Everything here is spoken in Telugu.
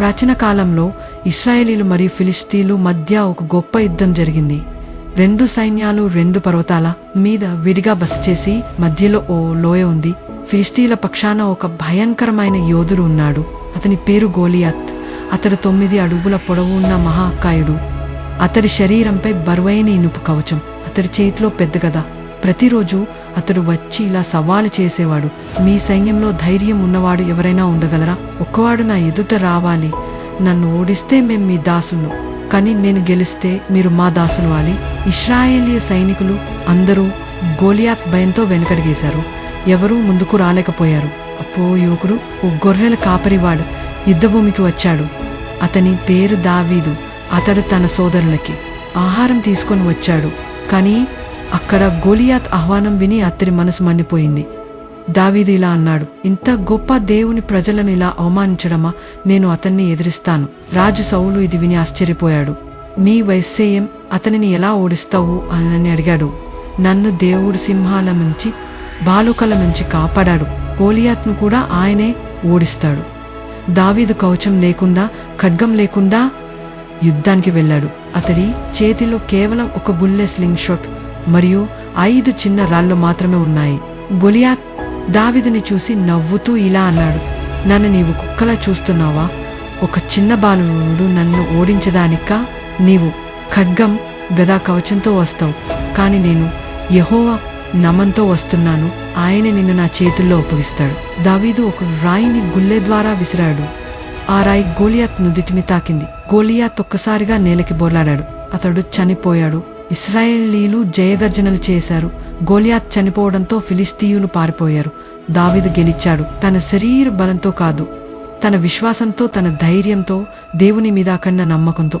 ప్రాచీన కాలంలో ఇశ్రాయేలీలు మరియు ఫిలిష్తీన్ల మధ్య ఒక గొప్ప యుద్ధం జరిగింది. రెండు సైన్యాలు రెండు పర్వతాల మీద విడిగా బస చేసి మధ్యలో ఓ లోయ ఉంది. ఫిలిష్తీన్ల పక్షాన ఒక భయంకరమైన యోధుడు ఉన్నాడు. అతని పేరు గోలియాత్. అతడు 9 అడుగుల పొడవు ఉన్న మహాకాయుడు. అతడి శరీరంపై బరువైన ఇనుపు కవచం, అతడి చేతిలో పెద్ద గద. ప్రతిరోజు అతడు వచ్చి ఇలా సవాలు చేసేవాడు, మీ సైన్యంలో ధైర్యం ఉన్నవాడు ఎవరైనా ఉండగలరా? ఒక్కవాడు నా ఎదుట రావాలి. నన్ను ఓడిస్తే మేం మీ దాసులు, కానీ నేను గెలిస్తే మీరు మా దాసులు అని. ఇశ్రాయేలీయ సైనికులు అందరూ గోలియాత్ భయంతో వెనకడిగేశారు. ఎవరూ ముందుకు రాలేకపోయారు. అప్పో యువకుడు, ఓ గొర్రెల కాపరివాడు యుద్ధభూమికి వచ్చాడు. అతని పేరు దావీదు. అతడు తన సోదరులకి ఆహారం తీసుకొని వచ్చాడు. కానీ అక్కడ గోలియాత్ ఆహ్వానం విని అతడి మనసు మండిపోయింది. దావీదు ఇలా అన్నాడు, ఇంత గొప్ప దేవుని ప్రజలను ఇలా అవమానించడమా? నేను అతన్ని ఎదిరిస్తాను. రాజు సౌలు ఇది విని ఆశ్చర్యపోయాడు. నీ వైశ్యం అతనిని ఎలా ఓడిస్తావు అని అడిగాడు. నన్ను దేవుడు సింహాల నుంచి బాలుకల నుంచి కాపాడాడు. గోలియాత్ను కూడా ఆయనే ఓడిస్తాడు. దావీదు కవచం లేకుండా, ఖడ్గం లేకుండా యుద్ధానికి వెళ్ళాడు. అతడి చేతిలో కేవలం ఒక బుల్లె స్లింగ్ షాట్ మరియు 5 చిన్న రాళ్ళు మాత్రమే ఉన్నాయి. గోలియాత్ దావీదుని చూసి నవ్వుతూ ఇలా అన్నాడు, నన్ను నీవు కుక్కలా చూస్తున్నావా? ఒక చిన్న బాలుడు నన్ను ఓడించడానికా? నీవు ఖడ్గం గదా కవచంతో వస్తావు, కానీ నేను యెహోవా నమంతో వస్తున్నాను. ఆయనే నిన్ను నా చేతుల్లో ఒప్పగిస్తాడు. దావీదు ఒక రాయిని గుల్లె ద్వారా విసిరాడు. ఆ రాయి గోలియాత్ నుదిటిని తాకింది. గోలియాత్ ఒక్కసారిగా నేలకి బోర్లాడాడు. అతడు చనిపోయాడు. ఇశ్రాయేలీలు జయగర్జనలు చేశారు. గోలియాత్ చనిపోవడంతో ఫిలిష్తీయులు పారిపోయారు. దావీదు గెలిచాడు. తన శరీర బలంతో కాదు, తన విశ్వాసంతో, తన ధైర్యంతో, దేవుని మీద కన్న నమ్మకంతో.